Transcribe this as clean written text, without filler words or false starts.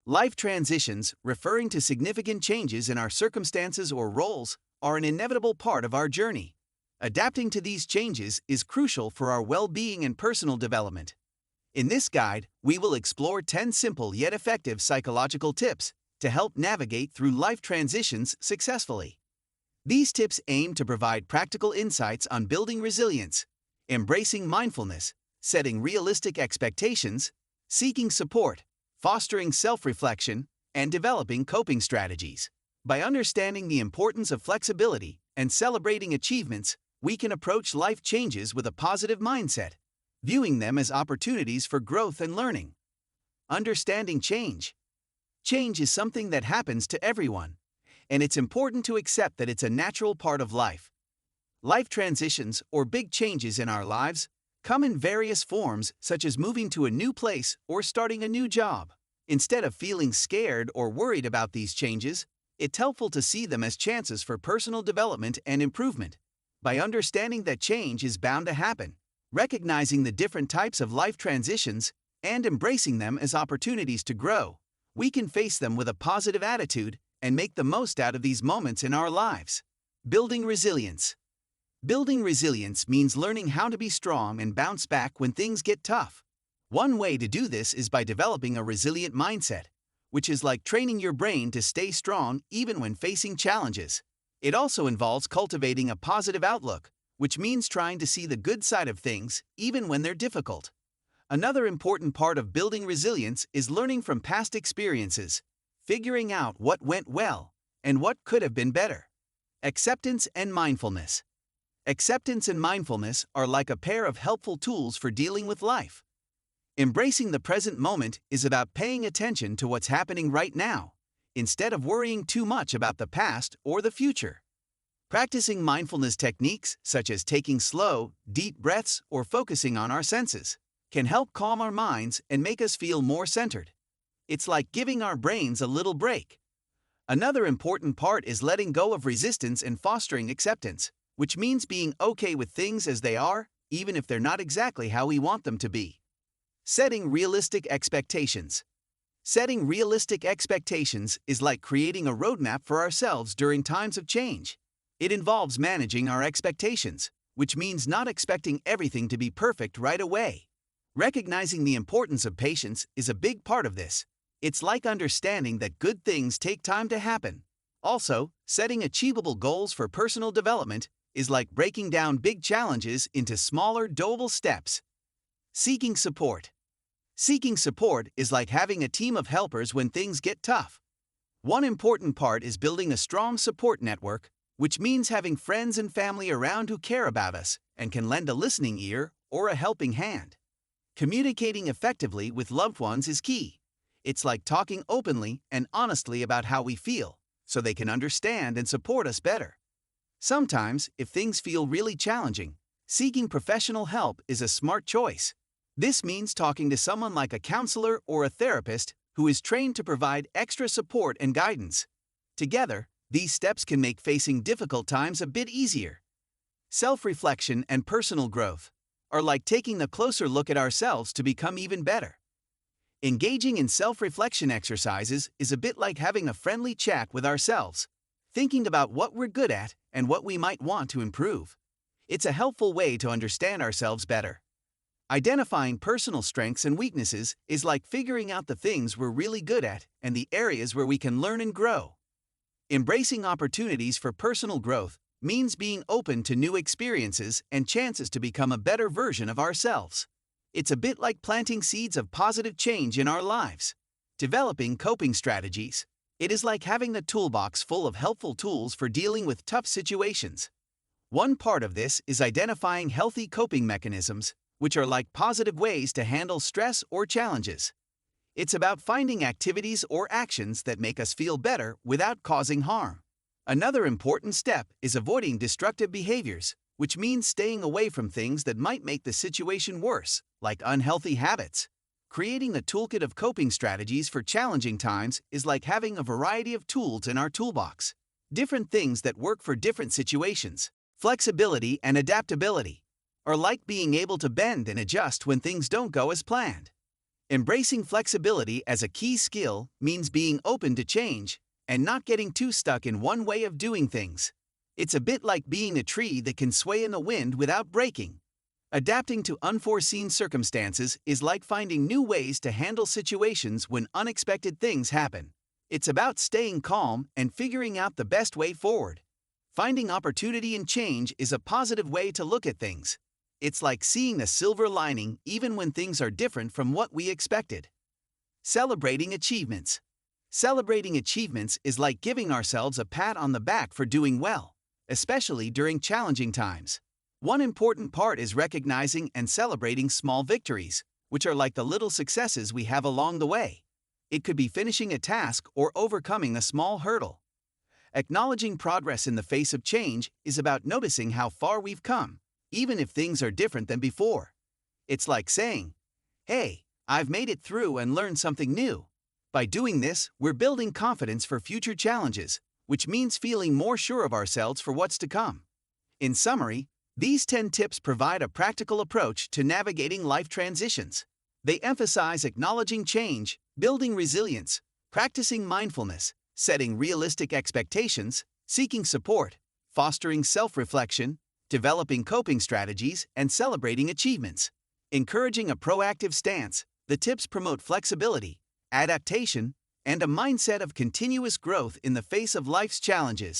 Life transitions, referring to significant changes in our circumstances or roles, are an inevitable part of our journey. Adapting to these changes is crucial for our well-being and personal development. In this guide, we will explore 10 simple yet effective psychological tips to help navigate through life transitions successfully. These tips aim to provide practical insights on building resilience, embracing mindfulness, setting realistic expectations, seeking support, fostering self-reflection, and developing coping strategies. By understanding the importance of flexibility and celebrating achievements, we can approach life changes with a positive mindset, viewing them as opportunities for growth and learning. Understanding change. Change is something that happens to everyone, and it's important to accept that it's a natural part of life. Life transitions, or big changes in our lives, come in various forms, such as moving to a new place or starting a new job. Instead of feeling scared or worried about these changes, it's helpful to see them as chances for personal development and improvement. By understanding that change is bound to happen, recognizing the different types of life transitions, and embracing them as opportunities to grow, we can face them with a positive attitude and make the most out of these moments in our lives. Building resilience. Building resilience means learning how to be strong and bounce back when things get tough. One way to do this is by developing a resilient mindset, which is like training your brain to stay strong even when facing challenges. It also involves cultivating a positive outlook, which means trying to see the good side of things even when they're difficult. Another important part of building resilience is learning from past experiences, figuring out what went well and what could have been better. Acceptance and mindfulness. Acceptance and mindfulness are like a pair of helpful tools for dealing with life. Embracing the present moment is about paying attention to what's happening right now, instead of worrying too much about the past or the future. Practicing mindfulness techniques, such as taking slow, deep breaths or focusing on our senses, can help calm our minds and make us feel more centered. It's like giving our brains a little break. Another important part is letting go of resistance and fostering acceptance, which means being okay with things as they are, even if they're not exactly how we want them to be. Setting realistic expectations. Setting realistic expectations is like creating a roadmap for ourselves during times of change. It involves managing our expectations, which means not expecting everything to be perfect right away. Recognizing the importance of patience is a big part of this. It's like understanding that good things take time to happen. Also, setting achievable goals for personal development is like breaking down big challenges into smaller, doable steps. Seeking support. Seeking support is like having a team of helpers when things get tough. One important part is building a strong support network, which means having friends and family around who care about us and can lend a listening ear or a helping hand. Communicating effectively with loved ones is key. It's like talking openly and honestly about how we feel, so they can understand and support us better. Sometimes, if things feel really challenging, seeking professional help is a smart choice. This means talking to someone like a counselor or a therapist who is trained to provide extra support and guidance. Together, these steps can make facing difficult times a bit easier. Self-reflection and personal growth are like taking a closer look at ourselves to become even better. Engaging in self-reflection exercises is a bit like having a friendly chat with ourselves, thinking about what we're good at and what we might want to improve. It's a helpful way to understand ourselves better. Identifying personal strengths and weaknesses is like figuring out the things we're really good at and the areas where we can learn and grow. Embracing opportunities for personal growth means being open to new experiences and chances to become a better version of ourselves. It's a bit like planting seeds of positive change in our lives. Developing coping strategies. It is like having a toolbox full of helpful tools for dealing with tough situations. One part of this is identifying healthy coping mechanisms, which are like positive ways to handle stress or challenges. It's about finding activities or actions that make us feel better without causing harm. Another important step is avoiding destructive behaviors, which means staying away from things that might make the situation worse, like unhealthy habits. Creating a toolkit of coping strategies for challenging times is like having a variety of tools in our toolbox. Different things that work for different situations. Flexibility and adaptability are like being able to bend and adjust when things don't go as planned. Embracing flexibility as a key skill means being open to change and not getting too stuck in one way of doing things. It's a bit like being a tree that can sway in the wind without breaking. Adapting to unforeseen circumstances is like finding new ways to handle situations when unexpected things happen. It's about staying calm and figuring out the best way forward. Finding opportunity in change is a positive way to look at things. It's like seeing a silver lining even when things are different from what we expected. Celebrating achievements. Celebrating achievements is like giving ourselves a pat on the back for doing well, especially during challenging times. One important part is recognizing and celebrating small victories, which are like the little successes we have along the way. It could be finishing a task or overcoming a small hurdle. Acknowledging progress in the face of change is about noticing how far we've come, even if things are different than before. It's like saying, "Hey, I've made it through and learned something new." By doing this, we're building confidence for future challenges, which means feeling more sure of ourselves for what's to come. In summary, these 10 tips provide a practical approach to navigating life transitions. They emphasize acknowledging change, building resilience, practicing mindfulness, setting realistic expectations, seeking support, fostering self-reflection, developing coping strategies, and celebrating achievements. Encouraging a proactive stance, the tips promote flexibility, adaptation, and a mindset of continuous growth in the face of life's challenges.